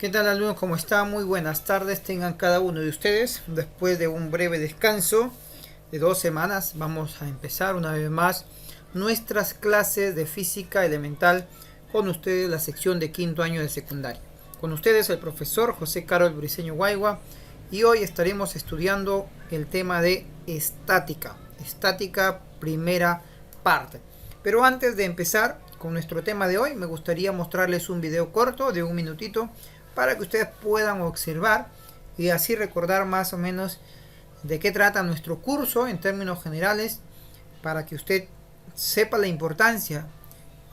¿Qué tal, alumnos? ¿Cómo están? Muy buenas tardes tengan cada uno de ustedes. Después de un breve descanso de 2 semanas, vamos a empezar una vez más nuestras clases de física elemental con ustedes, la sección de quinto año de secundaria. Con ustedes el profesor José Carlos Briceño Guaigua, y hoy estaremos estudiando el tema de estática. Estática, primera parte. Pero antes de empezar con nuestro tema de hoy, me gustaría mostrarles un video corto de 1 minutito para que ustedes puedan observar y así recordar más o menos de qué trata nuestro curso en términos generales, para que usted sepa la importancia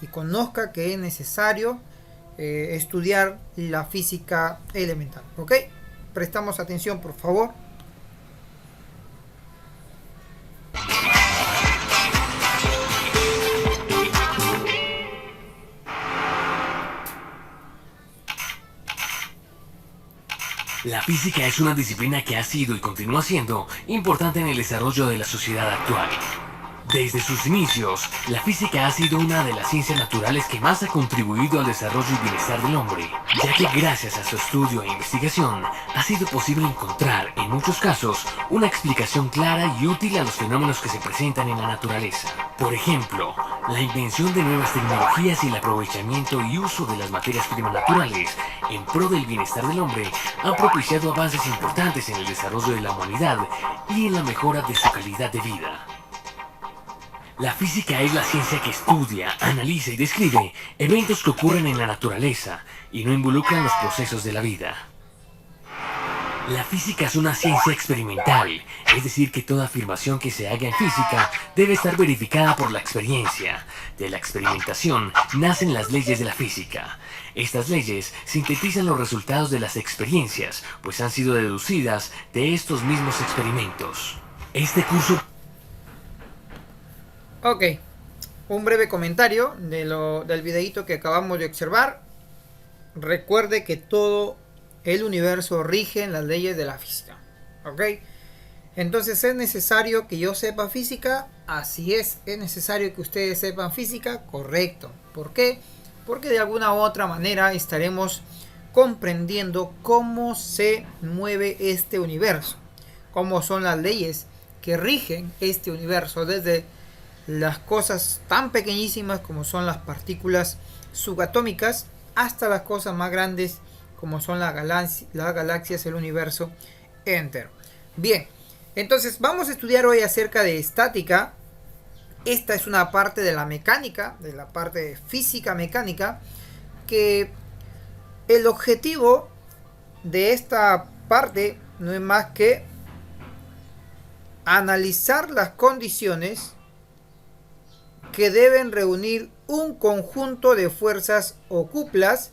y conozca que es necesario estudiar la física elemental. ¿Ok? Prestamos atención, por favor. La física es una disciplina que ha sido y continúa siendo importante en el desarrollo de la sociedad actual. Desde sus inicios, la física ha sido una de las ciencias naturales que más ha contribuido al desarrollo y bienestar del hombre, ya que gracias a su estudio e investigación ha sido posible encontrar, en muchos casos, una explicación clara y útil a los fenómenos que se presentan en la naturaleza. Por ejemplo, la invención de nuevas tecnologías y el aprovechamiento y uso de las materias primas naturales en pro del bienestar del hombre han propiciado avances importantes en el desarrollo de la humanidad y en la mejora de su calidad de vida. La física es la ciencia que estudia, analiza y describe eventos que ocurren en la naturaleza y no involucran los procesos de la vida. La física es una ciencia experimental, es decir, que toda afirmación que se haga en física debe estar verificada por la experiencia. De la experimentación nacen las leyes de la física. Estas leyes sintetizan los resultados de las experiencias, pues han sido deducidas de estos mismos experimentos. Este curso... Ok, un breve comentario del videíto que acabamos de observar. Recuerde que todo el universo rige en las leyes de la física. Ok, entonces es necesario que yo sepa física. Así es necesario que ustedes sepan física. Correcto. ¿Por qué? Porque de alguna u otra manera estaremos comprendiendo cómo se mueve este universo, cómo son las leyes que rigen este universo, desde las cosas tan pequeñísimas como son las partículas subatómicas hasta las cosas más grandes como son las galaxias, el universo entero. Bien, entonces vamos a estudiar hoy acerca de estática. Esta es una parte de la mecánica, de la parte de física mecánica, que el objetivo de esta parte no es más que analizar las condiciones que deben reunir un conjunto de fuerzas o cuplas,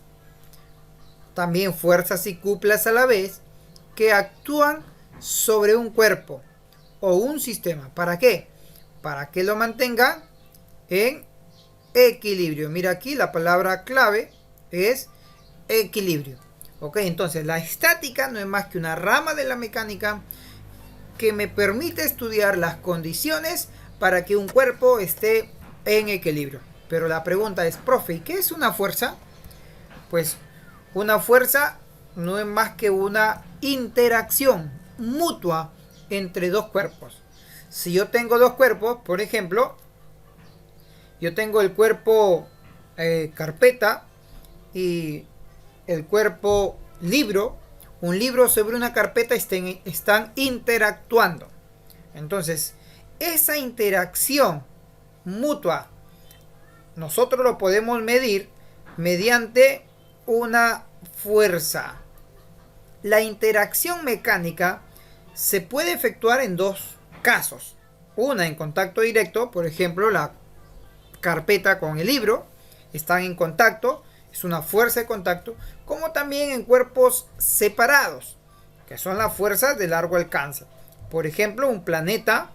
también fuerzas y cuplas a la vez, que actúan sobre un cuerpo o un sistema. ¿Para qué? Para que lo mantenga en equilibrio. Mira, aquí la palabra clave es equilibrio. Ok, entonces la estática no es más que una rama de la mecánica que me permite estudiar las condiciones para que un cuerpo esté en equilibrio. Pero la pregunta es, profe, ¿y qué es una fuerza? Pues una fuerza no es más que una interacción mutua entre dos cuerpos. Si yo tengo dos cuerpos, por ejemplo, yo tengo el cuerpo carpeta y el cuerpo libro. Un libro sobre una carpeta están interactuando. Entonces, esa interacción mutua nosotros lo podemos medir mediante una fuerza. La interacción mecánica se puede efectuar en dos casos. Una en contacto directo, por ejemplo, la carpeta con el libro están en contacto, es una fuerza de contacto, como también en cuerpos separados, que son las fuerzas de largo alcance. Por ejemplo, un planeta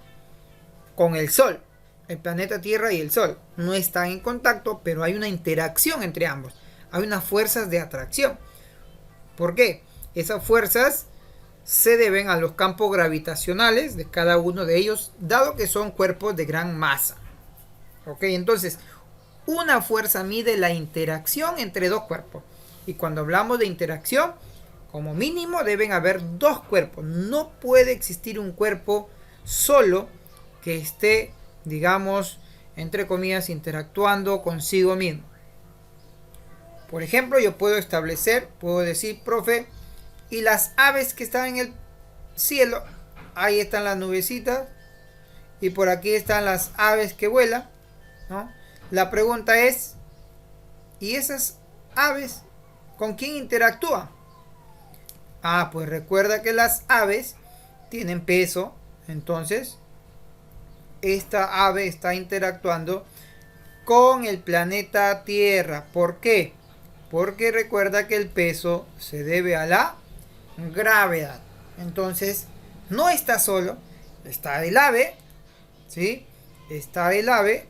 con el Sol. El planeta Tierra y el Sol no están en contacto, pero hay una interacción entre ambos. Hay unas fuerzas de atracción. ¿Por qué? Esas fuerzas se deben a los campos gravitacionales de cada uno de ellos, dado que son cuerpos de gran masa. Ok, entonces una fuerza mide la interacción entre dos cuerpos. Y cuando hablamos de interacción, como mínimo deben haber dos cuerpos. No puede existir un cuerpo solo que esté, digamos, entre comillas, interactuando consigo mismo. Por ejemplo, yo puedo decir, profe, y las aves que están en el cielo, ahí están las nubecitas, y por aquí están las aves que vuelan, ¿no? La pregunta es, ¿y esas aves con quién interactúan? Pues recuerda que las aves tienen peso, entonces esta ave está interactuando con el planeta Tierra. ¿Por qué? Porque recuerda que el peso se debe a la gravedad. Entonces, no está solo, está el ave, ¿sí? Está el ave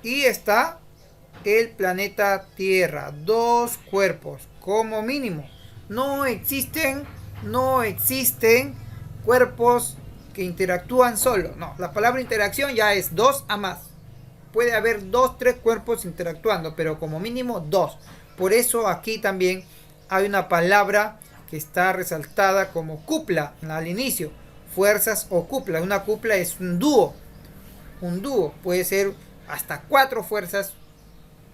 y está el planeta Tierra. Dos cuerpos, como mínimo. No existen cuerpos que interactúan solo. No, la palabra interacción ya es dos a más. Puede haber 2, 3 cuerpos interactuando, pero como mínimo 2. Por eso aquí también hay una palabra que está resaltada como cupla al inicio. Fuerzas o cupla. Una cupla es un dúo. Un dúo puede ser hasta 4 fuerzas.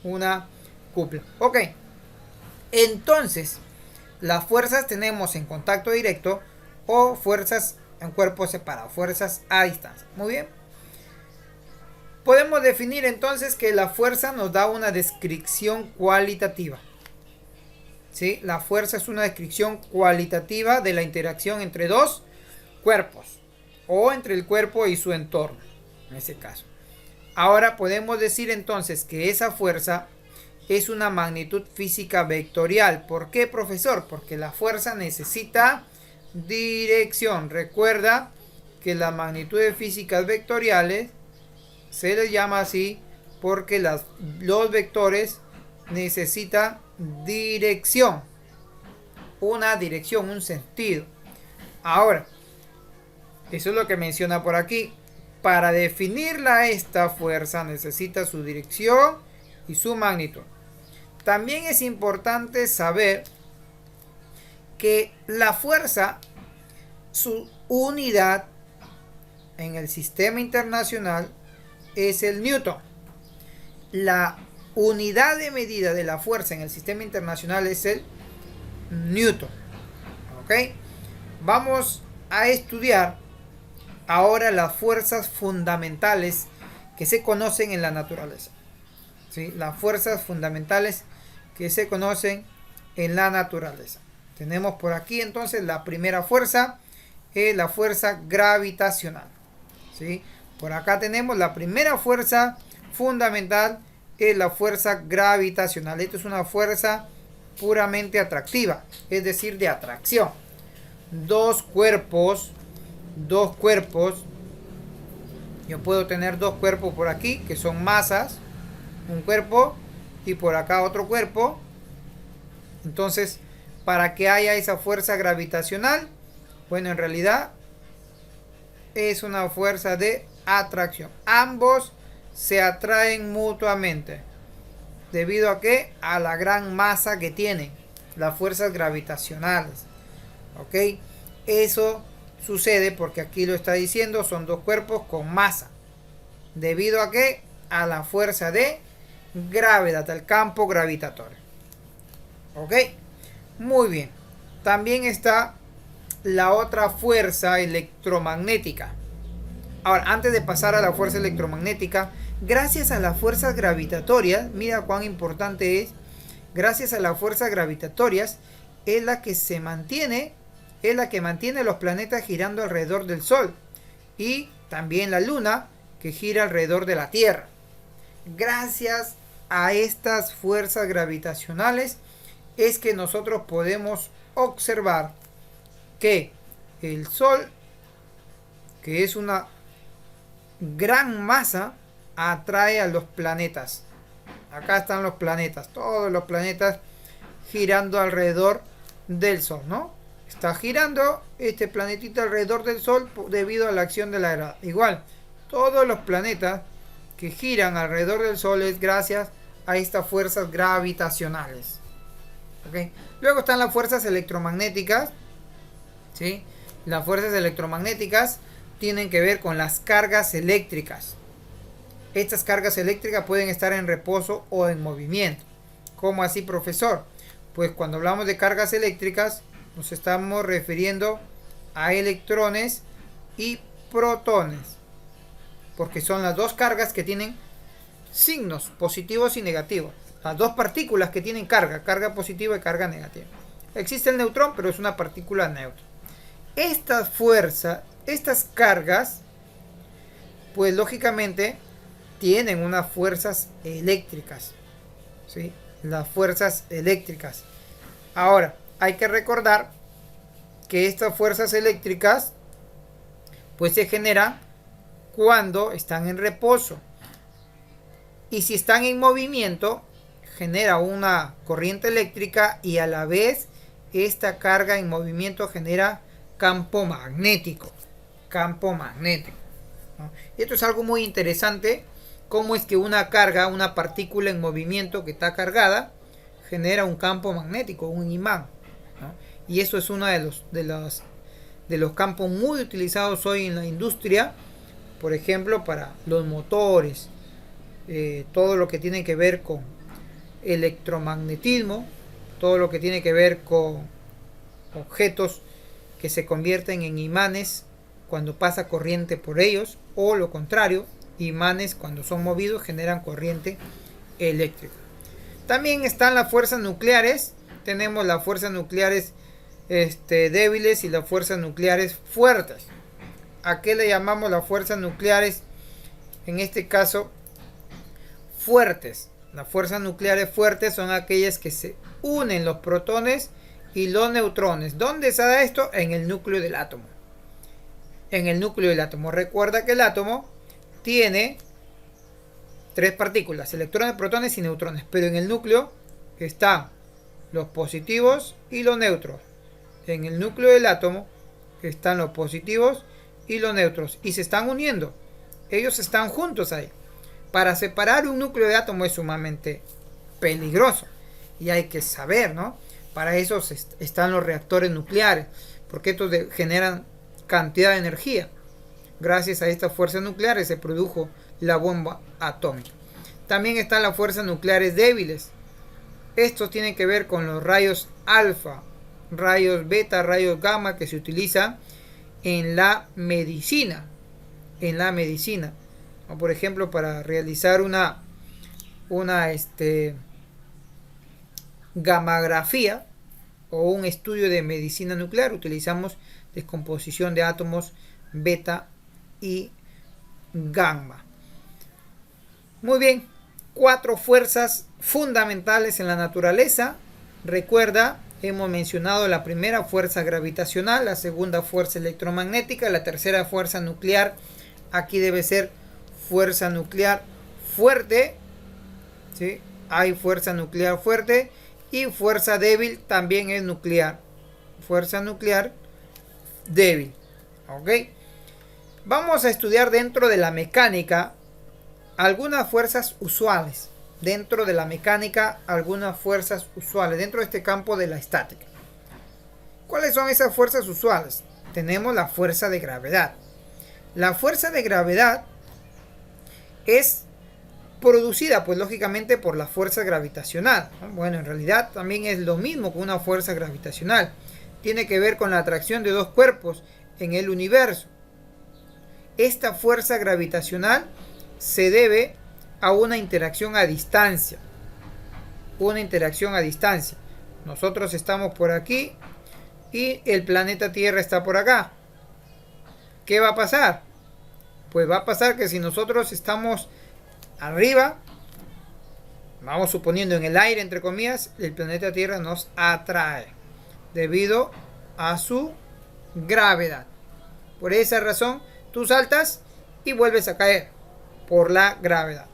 Una cupla. Ok. Entonces, las fuerzas tenemos en contacto directo o fuerzas en cuerpos separados. Fuerzas a distancia. Muy bien. Podemos definir entonces que la fuerza nos da una descripción cualitativa. ¿Sí? La fuerza es una descripción cualitativa de la interacción entre dos cuerpos o entre el cuerpo y su entorno, en ese caso. Ahora podemos decir entonces que esa fuerza es una magnitud física vectorial. ¿Por qué, profesor? Porque la fuerza necesita dirección. Recuerda que las magnitudes físicas vectoriales se les llama así porque los vectores necesitan dirección. Una dirección, un sentido. Ahora, eso es lo que menciona por aquí. Para definirla, esta fuerza necesita su dirección y su magnitud. También es importante saber que la fuerza, su unidad en el sistema internacional es el Newton. La unidad de medida de la fuerza en el sistema internacional es el Newton. ¿Ok? Vamos a estudiar ahora las fuerzas fundamentales que se conocen en la naturaleza. ¿Sí? Las fuerzas fundamentales que se conocen en la naturaleza. Tenemos por aquí entonces la primera fuerza, es la fuerza gravitacional. ¿Sí? Por acá tenemos la primera fuerza fundamental, es la fuerza gravitacional. Esto es una fuerza puramente atractiva, es decir, de atracción. Dos cuerpos. Yo puedo tener dos cuerpos por aquí, que son masas. Un cuerpo y por acá otro cuerpo. Entonces, para que haya esa fuerza gravitacional, bueno, en realidad es una fuerza de atracción. Ambos se atraen mutuamente. ¿Debido a qué? A la gran masa que tienen las fuerzas gravitacionales. ¿Ok? Eso sucede porque aquí lo está diciendo, son dos cuerpos con masa. ¿Debido a qué? A la fuerza de gravedad, al campo gravitatorio. ¿Ok? Muy bien. También está la otra fuerza electromagnética. Ahora, antes de pasar a la fuerza electromagnética, gracias a las fuerzas gravitatorias, mira cuán importante es, gracias a las fuerzas gravitatorias, es la que mantiene los planetas girando alrededor del Sol y también la Luna que gira alrededor de la Tierra. Gracias a estas fuerzas gravitacionales es que nosotros podemos observar que el Sol, que es una gran masa, atrae a los planetas. Acá están los planetas, todos los planetas girando alrededor del Sol, ¿no? Está girando este planetita alrededor del Sol debido a la acción de la gravedad. Igual, todos los planetas que giran alrededor del Sol es gracias a estas fuerzas gravitacionales. ¿ok? Luego están las fuerzas electromagnéticas, ¿sí? Las fuerzas electromagnéticas tienen que ver con las cargas eléctricas. Estas cargas eléctricas pueden estar en reposo o en movimiento. ¿Cómo así, profesor? Pues cuando hablamos de cargas eléctricas nos estamos refiriendo a electrones y protones, porque son las dos cargas que tienen signos positivos y negativos. Las dos partículas que tienen carga positiva y carga negativa. Existe el neutrón, pero es una partícula neutra. Estas fuerzas, estas cargas, pues lógicamente tienen unas fuerzas eléctricas, ¿sí? Las fuerzas eléctricas. Ahora, hay que recordar que estas fuerzas eléctricas pues se generan cuando están en reposo. Y si están en movimiento, genera una corriente eléctrica y a la vez esta carga en movimiento genera campo magnético. Campo magnético, ¿no? Y esto es algo muy interesante, cómo es que una carga, una partícula en movimiento que está cargada, genera un campo magnético, un imán, ¿no? Y eso es uno de los campos muy utilizados hoy en la industria, por ejemplo, para los motores, todo lo que tiene que ver con electromagnetismo, todo lo que tiene que ver con objetos que se convierten en imanes cuando pasa corriente por ellos, o lo contrario, imanes cuando son movidos generan corriente eléctrica. También están las fuerzas nucleares. Tenemos las fuerzas nucleares débiles y las fuerzas nucleares fuertes. ¿A qué le llamamos las fuerzas nucleares? En este caso, fuertes. Las fuerzas nucleares fuertes son aquellas que se unen los protones y los neutrones. ¿Dónde se da esto? En el núcleo del átomo. En el núcleo del átomo. Recuerda que el átomo tiene tres partículas, electrones, protones y neutrones, pero en el núcleo están los positivos y los neutros. En el núcleo del átomo están los positivos y los neutros y se están uniendo. Ellos están juntos ahí. Para separar un núcleo de átomo es sumamente peligroso y hay que saber, ¿no? Para eso están los reactores nucleares, porque estos generan cantidad de energía. Gracias a estas fuerzas nucleares se produjo la bomba atómica. También están las fuerzas nucleares débiles. Estos tienen que ver con los rayos alfa, rayos beta, rayos gamma que se utilizan en la medicina. En la medicina. Por ejemplo, para realizar una gammagrafía o un estudio de medicina nuclear, utilizamos descomposición de átomos beta y gamma. Muy bien, 4 fuerzas fundamentales en la naturaleza. Recuerda, hemos mencionado la primera, fuerza gravitacional, la segunda, fuerza electromagnética, la tercera, fuerza nuclear. Aquí debe ser fuerza nuclear fuerte, ¿sí? Hay fuerza nuclear fuerte y fuerza débil también es nuclear. Fuerza nuclear débil, ¿ok? Vamos a estudiar dentro de la mecánica algunas fuerzas usuales. Dentro de la mecánica, algunas fuerzas usuales. Dentro de este campo de la estática. ¿Cuáles son esas fuerzas usuales? Tenemos la fuerza de gravedad. La fuerza de gravedad es producida, pues lógicamente, por la fuerza gravitacional. Bueno, en realidad también es lo mismo que una fuerza gravitacional. Tiene que ver con la atracción de dos cuerpos en el universo. Esta fuerza gravitacional se debe a una interacción a distancia. Una interacción a distancia. Nosotros estamos por aquí y el planeta Tierra está por acá. ¿Qué va a pasar? Pues va a pasar que si nosotros estamos arriba, vamos suponiendo en el aire, entre comillas, el planeta Tierra nos atrae debido a su gravedad. Por esa razón, tú saltas y vuelves a caer por la gravedad.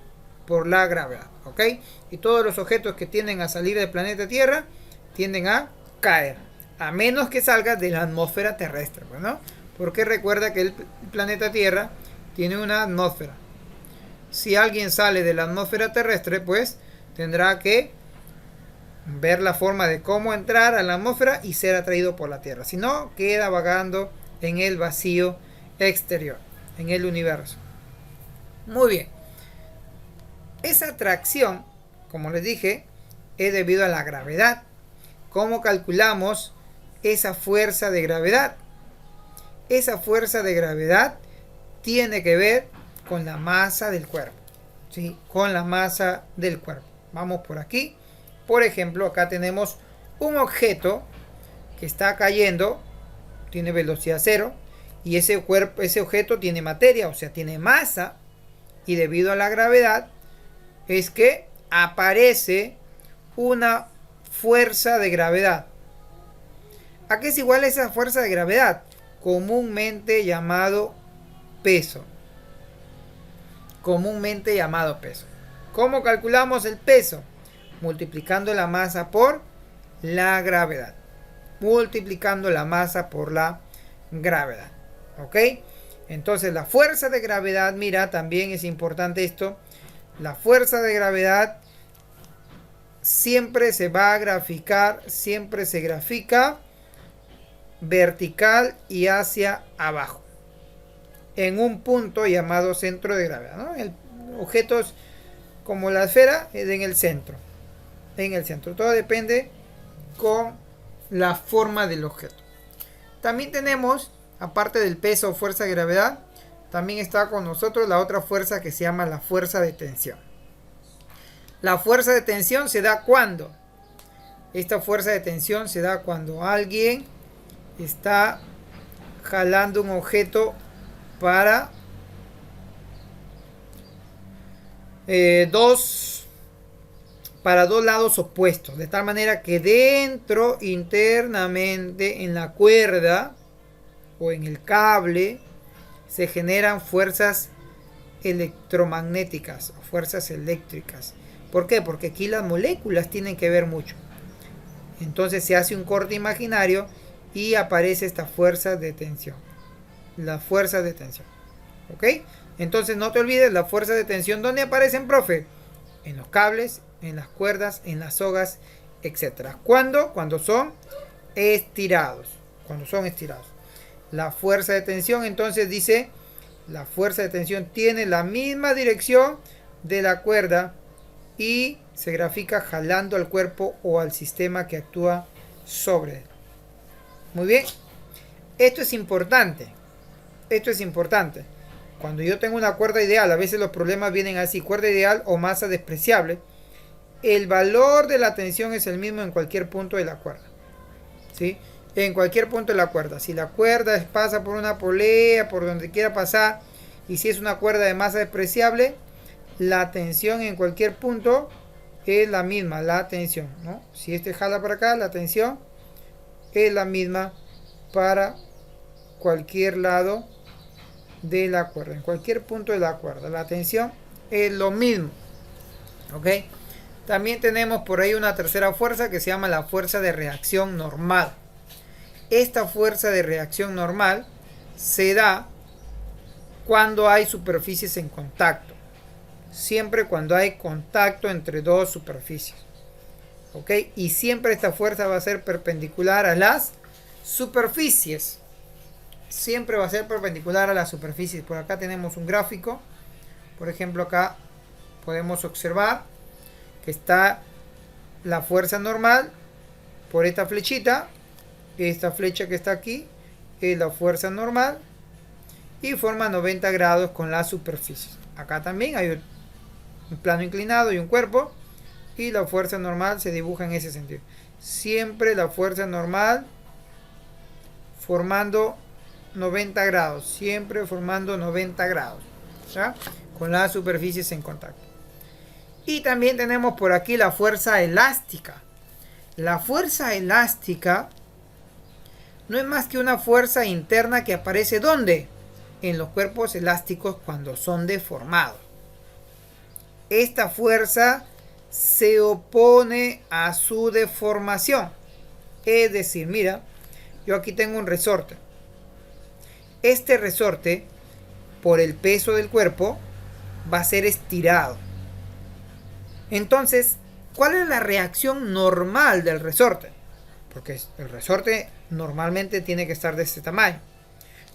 Por la gravedad, ¿ok? Y todos los objetos que tienden a salir del planeta Tierra tienden a caer, a menos que salgas de la atmósfera terrestre, ¿no? Porque recuerda que el planeta Tierra tiene una atmósfera. Si alguien sale de la atmósfera terrestre, pues tendrá que ver la forma de cómo entrar a la atmósfera y ser atraído por la Tierra. Si no, queda vagando en el vacío exterior, en el universo. Muy bien. Esa atracción, como les dije, es debido a la gravedad. ¿Cómo calculamos esa fuerza de gravedad? Esa fuerza de gravedad tiene que ver con la masa del cuerpo. ¿Sí? Con la masa del cuerpo. Vamos por aquí. Por ejemplo, acá tenemos un objeto que está cayendo, tiene velocidad cero, y ese objeto tiene materia, o sea, tiene masa, y debido a la gravedad es que aparece una fuerza de gravedad. ¿A qué es igual esa fuerza de gravedad? Comúnmente llamado peso. Comúnmente llamado peso. ¿Cómo calculamos el peso? Multiplicando la masa por la gravedad. Multiplicando la masa por la gravedad. ¿Ok? Entonces la fuerza de gravedad, mira, también es importante esto. La fuerza de gravedad siempre se va a graficar, siempre se grafica vertical y hacia abajo. En un punto llamado centro de gravedad, ¿no? El objetos como la esfera es en el centro. En el centro. Todo depende con la forma del objeto. También tenemos, aparte del peso o fuerza de gravedad, también está con nosotros la otra fuerza que se llama la fuerza de tensión. La fuerza de tensión se da cuando. Esta fuerza de tensión se da cuando alguien está jalando un objeto para dos lados opuestos, de tal manera que dentro, internamente, en la cuerda o en el cable, se generan fuerzas electromagnéticas o fuerzas eléctricas. ¿Por qué? Porque aquí las moléculas tienen que ver mucho. Entonces se hace un corte imaginario y aparece esta fuerza de tensión. La fuerza de tensión. ¿Ok? Entonces no te olvides, la fuerza de tensión, ¿dónde aparecen, profe? En los cables, en las cuerdas, en las sogas, etc. ¿Cuándo? Cuando son estirados. Cuando son estirados. La fuerza de tensión, entonces dice, la fuerza de tensión tiene la misma dirección de la cuerda y se grafica jalando al cuerpo o al sistema que actúa sobre él. Muy bien. Esto es importante. Esto es importante. Cuando yo tengo una cuerda ideal, a veces los problemas vienen así, cuerda ideal o masa despreciable, el valor de la tensión es el mismo en cualquier punto de la cuerda. ¿Sí? En cualquier punto de la cuerda. Si la cuerda pasa por una polea, por donde quiera pasar, y si es una cuerda de masa despreciable, la tensión en cualquier punto es la misma, la tensión, ¿no? Si este jala para acá, la tensión es la misma para cualquier lado de la cuerda, en cualquier punto de la cuerda, la tensión es lo mismo. ¿Ok? También tenemos por ahí una tercera fuerza que se llama la fuerza de reacción normal. Esta fuerza de reacción normal se da cuando hay superficies en contacto. Siempre cuando hay contacto entre dos superficies. ¿Ok? Y siempre esta fuerza va a ser perpendicular a las superficies. Siempre va a ser perpendicular a las superficies. Por acá tenemos un gráfico. Por ejemplo, acá podemos observar que está la fuerza normal por esta flechita. Esta flecha que está aquí es la fuerza normal y forma 90 grados con las superficies. Acá también hay un plano inclinado y un cuerpo, y la fuerza normal se dibuja en ese sentido. Siempre la fuerza normal formando 90 grados, siempre formando 90 grados, ¿ya? Con las superficies en contacto. Y también tenemos por aquí la fuerza elástica. La fuerza elástica no es más que una fuerza interna que aparece ¿dónde? En los cuerpos elásticos cuando son deformados. Esta fuerza se opone a su deformación. Es decir, mira, yo aquí tengo un resorte. Este resorte, por el peso del cuerpo, va a ser estirado. Entonces, ¿Cuál es la reacción normal del resorte? Porque el resorte normalmente tiene que estar de este tamaño.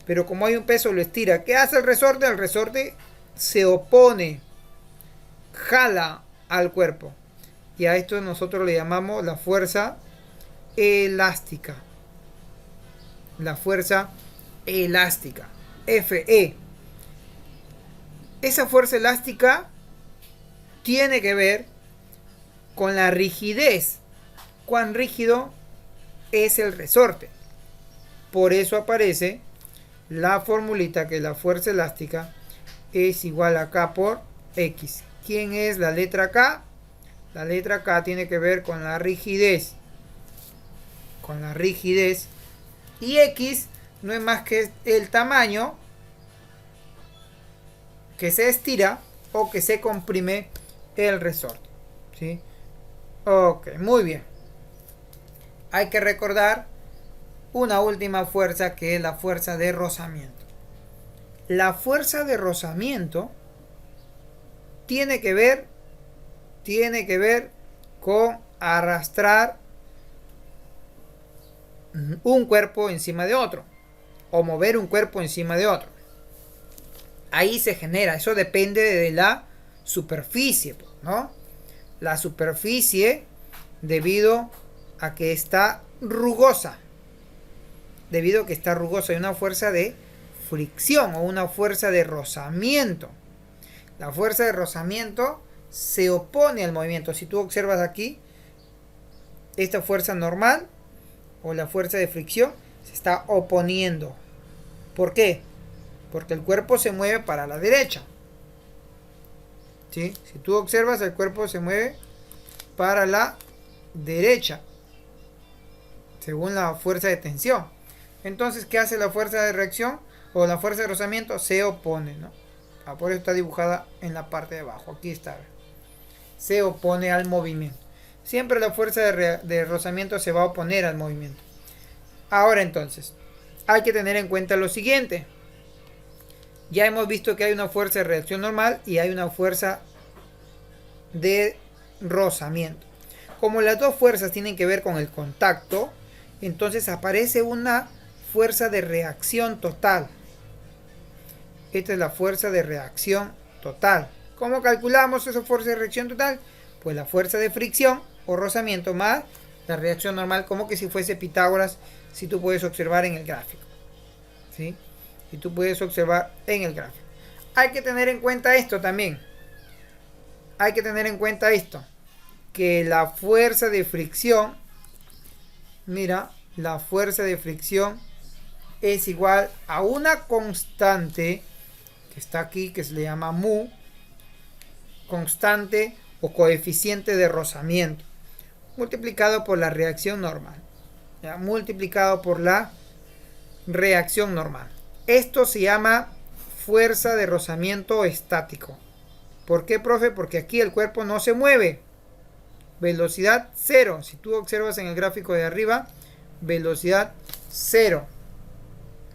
Pero como hay un peso, lo estira. ¿Qué hace el resorte? El resorte se opone, jala al cuerpo. Y a esto nosotros le llamamos la fuerza elástica. La fuerza elástica. Fe. Esa fuerza elástica tiene que ver con la rigidez. Cuán rígido es el resorte. Por eso aparece la formulita que la fuerza elástica es igual a K por X. ¿Quién es la letra K? La letra K tiene que ver con la rigidez. Con la rigidez. Y X no es más que el tamaño que se estira o que se comprime el resorte. ¿Sí? Ok, muy bien. Hay que recordar una última fuerza, que es la fuerza de rozamiento. La fuerza de rozamiento tiene que ver con arrastrar un cuerpo encima de otro o mover un cuerpo encima de otro. Ahí se genera, eso depende de la superficie, ¿no? La superficie, debido a que está rugosa, hay una fuerza de fricción o una fuerza de rozamiento. La fuerza de rozamiento se opone al movimiento. Si tú observas aquí, esta fuerza normal o la fuerza de fricción se está oponiendo. ¿Por qué? Porque el cuerpo se mueve para la derecha. ¿Sí? Si tú observas, el cuerpo se mueve para la derecha, según la fuerza de tensión. Entonces, ¿qué hace la fuerza de reacción o la fuerza de rozamiento? Se opone, ¿no? Por eso está dibujada en la parte de abajo. Aquí está. Se opone al movimiento. Siempre la fuerza de rozamiento se va a oponer al movimiento. Ahora entonces, hay que tener en cuenta lo siguiente. Ya hemos visto que hay una fuerza de reacción normal y hay una fuerza de rozamiento. Como las dos fuerzas tienen que ver con el contacto, entonces aparece una fuerza de reacción total. Esta es la fuerza de reacción total. ¿Cómo calculamos esa fuerza de reacción total? Pues la fuerza de fricción o rozamiento más la reacción normal, como que si fuese Pitágoras, si tú puedes observar en el gráfico. ¿Sí? Si tú puedes observar en el gráfico. Hay que tener en cuenta esto también. Hay que tener en cuenta esto. Que la fuerza de fricción, mira, la fuerza de fricción es igual a una constante que está aquí, que se le llama mu, constante o coeficiente de rozamiento, multiplicado por la reacción normal. ¿Ya? Multiplicado por la reacción normal. Esto se llama fuerza de rozamiento estático. ¿Por qué, profe? Porque aquí el cuerpo no se mueve. Velocidad cero. Si tú observas en el gráfico de arriba, velocidad cero.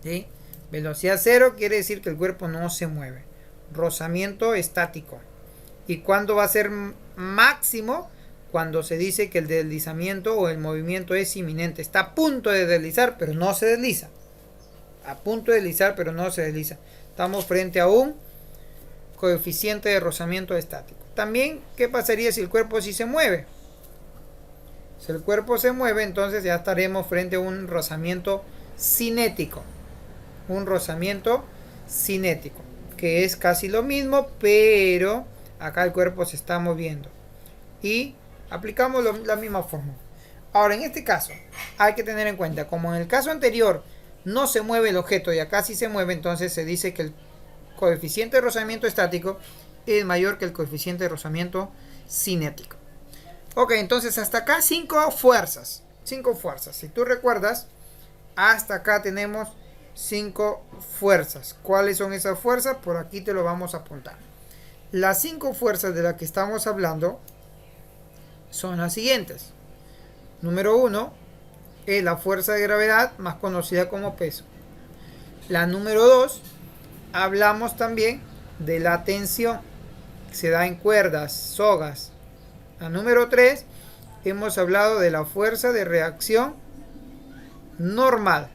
¿Sí? Velocidad cero quiere decir que el cuerpo no se mueve. Rozamiento estático. ¿Y cuándo va a ser máximo? Cuando se dice que el deslizamiento o el movimiento es inminente. Está a punto de deslizar, pero no se desliza. A punto de deslizar, pero no se desliza. Estamos frente a un coeficiente de rozamiento estático. También, ¿qué pasaría si el cuerpo sí se mueve? Si el cuerpo se mueve, entonces ya estaremos frente a un rozamiento cinético. Un rozamiento cinético, que es casi lo mismo, pero acá el cuerpo se está moviendo. Y aplicamos la misma fórmula. Ahora, en este caso, hay que tener en cuenta, como en el caso anterior no se mueve el objeto y acá sí se mueve, entonces se dice que el coeficiente de rozamiento estático es mayor que el coeficiente de rozamiento cinético. Ok, entonces hasta acá 5 fuerzas. 5 fuerzas. Si tú recuerdas, hasta acá tenemos 5 fuerzas. ¿Cuáles son esas fuerzas? Por aquí te lo vamos a apuntar. Las 5 fuerzas de las que estamos hablando son las siguientes. Número 1 es la fuerza de gravedad, más conocida como peso. La número 2, hablamos también de la tensión, que se da en cuerdas, sogas, La número 3, hemos hablado de la fuerza de reacción normal.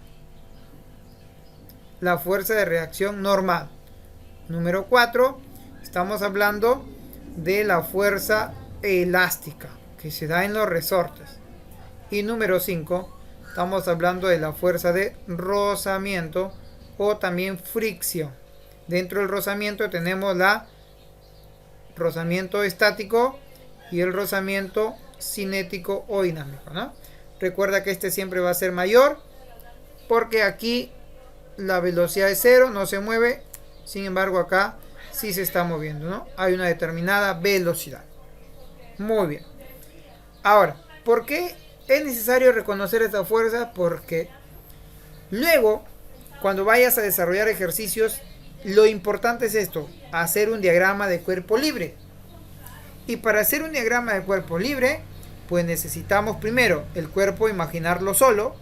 La fuerza de reacción normal. Número 4, estamos hablando de la fuerza elástica que se da en los resortes. Y número 5, estamos hablando de la fuerza de rozamiento o también fricción. Dentro del rozamiento tenemos la rozamiento estático y el rozamiento cinético o dinámico, ¿no? Recuerda que este siempre va a ser mayor porque aquí la velocidad es cero, no se mueve. Sin embargo, acá sí se está moviendo, ¿no? Hay una determinada velocidad. Muy bien. Ahora, ¿por qué es necesario reconocer esta fuerza? Porque luego, cuando vayas a desarrollar ejercicios, lo importante es esto, hacer un diagrama de cuerpo libre. Y para hacer un diagrama de cuerpo libre, pues necesitamos primero el cuerpo, imaginarlo solo,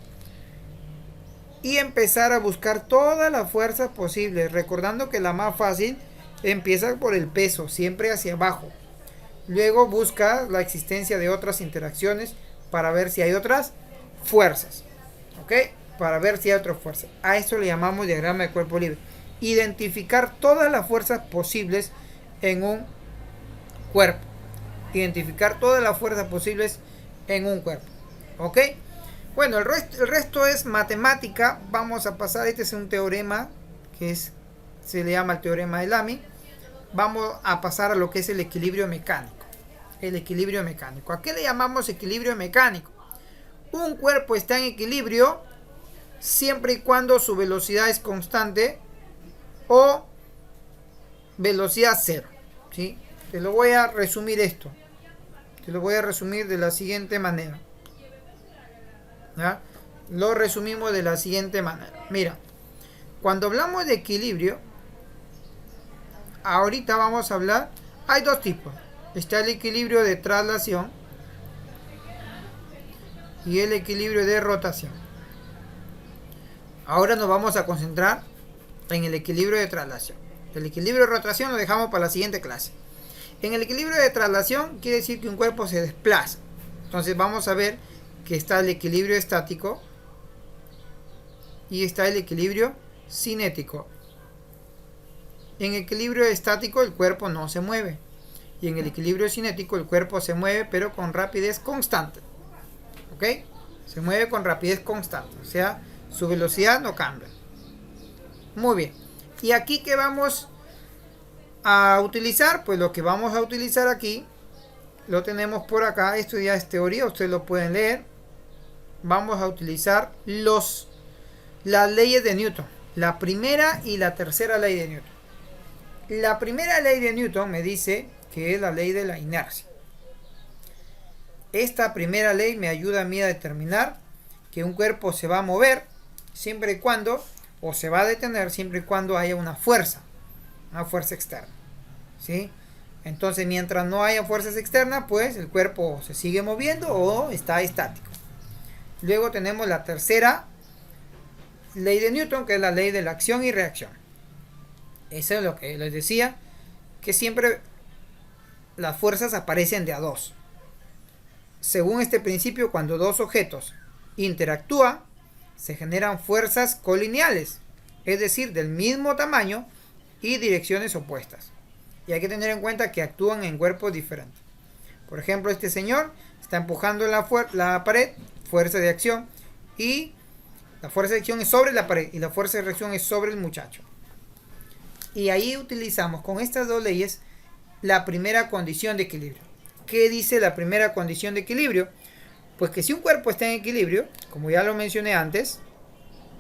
y empezar a buscar todas las fuerzas posibles, recordando que la más fácil empieza por el peso, siempre hacia abajo. Luego busca la existencia de otras interacciones para ver si hay otras fuerzas, ¿ok? Para ver si hay otras fuerzas. A esto le llamamos diagrama de cuerpo libre. Identificar todas las fuerzas posibles en un cuerpo. Identificar todas las fuerzas posibles en un cuerpo, ¿ok? Bueno, el resto es matemática. Vamos a pasar, este es un teorema que se le llama el teorema de Lamy. Vamos a pasar a lo que es el equilibrio mecánico. El equilibrio mecánico. ¿A qué le llamamos equilibrio mecánico? Un cuerpo está en equilibrio siempre y cuando su velocidad es constante o velocidad cero, ¿sí? Te lo voy a resumir esto. Te lo voy a resumir de la siguiente manera. ¿Ya? Lo resumimos de la siguiente manera. Mira, cuando hablamos de equilibrio, ahorita vamos a hablar, hay dos tipos. Está el equilibrio de traslación y el equilibrio de rotación. Ahora nos vamos a concentrar en el equilibrio de traslación. El equilibrio de rotación lo dejamos para la siguiente clase. En el equilibrio de traslación quiere decir que un cuerpo se desplaza. Entonces vamos a ver que está el equilibrio estático y está el equilibrio cinético. En equilibrio estático el cuerpo no se mueve y en el equilibrio cinético el cuerpo se mueve pero con rapidez constante. ¿Ok? Se mueve con rapidez constante, o sea, su velocidad no cambia. Muy bien. ¿Y aquí qué vamos a utilizar? Pues lo que vamos a utilizar aquí lo tenemos por acá. Esto ya es teoría, ustedes lo pueden leer. Vamos a utilizar las leyes de Newton, la primera y la tercera ley de Newton. La primera ley de Newton me dice que es la ley de la inercia. Esta primera ley me ayuda a mí a determinar que un cuerpo se va a mover siempre y cuando, o se va a detener siempre y cuando haya una fuerza externa, ¿sí? Entonces, mientras no haya fuerzas externas, pues el cuerpo se sigue moviendo o está estático. Luego tenemos la tercera ley de Newton, que es la ley de la acción y reacción. Eso es lo que les decía, que siempre las fuerzas aparecen de a dos. Según este principio, cuando dos objetos interactúan, se generan fuerzas colineales, es decir, del mismo tamaño y direcciones opuestas. Y hay que tener en cuenta que actúan en cuerpos diferentes. Por ejemplo, este señor está empujando la pared, fuerza de acción, y la fuerza de acción es sobre la pared y la fuerza de reacción es sobre el muchacho. Y ahí utilizamos con estas dos leyes la primera condición de equilibrio. ¿Qué dice la primera condición de equilibrio? Pues que si un cuerpo está en equilibrio, como ya lo mencioné antes,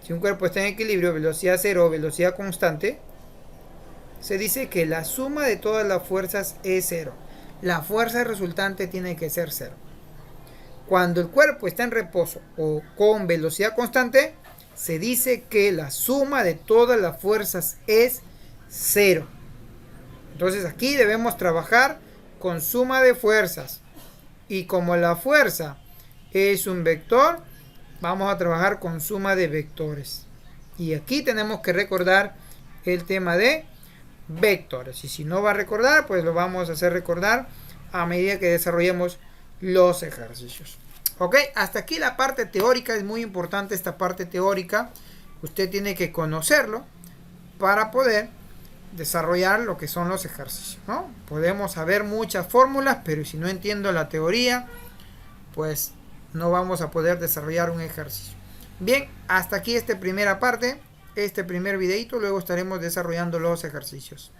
si un cuerpo está en equilibrio, velocidad cero o velocidad constante, se dice que la suma de todas las fuerzas es cero. La fuerza resultante tiene que ser cero. Cuando el cuerpo está en reposo o con velocidad constante, se dice que la suma de todas las fuerzas es cero. Entonces aquí debemos trabajar con suma de fuerzas. Y como la fuerza es un vector, vamos a trabajar con suma de vectores. Y aquí tenemos que recordar el tema de vectores. Y si no va a recordar, pues lo vamos a hacer recordar a medida que desarrollemos los ejercicios. Ok, hasta aquí la parte teórica. Es muy importante esta parte teórica. Usted tiene que conocerlo para poder desarrollar lo que son los ejercicios, ¿no? Podemos saber muchas fórmulas, pero si no entiendo la teoría, pues no vamos a poder desarrollar un ejercicio. Bien, hasta aquí esta primera parte, este primer videito. Luego estaremos desarrollando los ejercicios.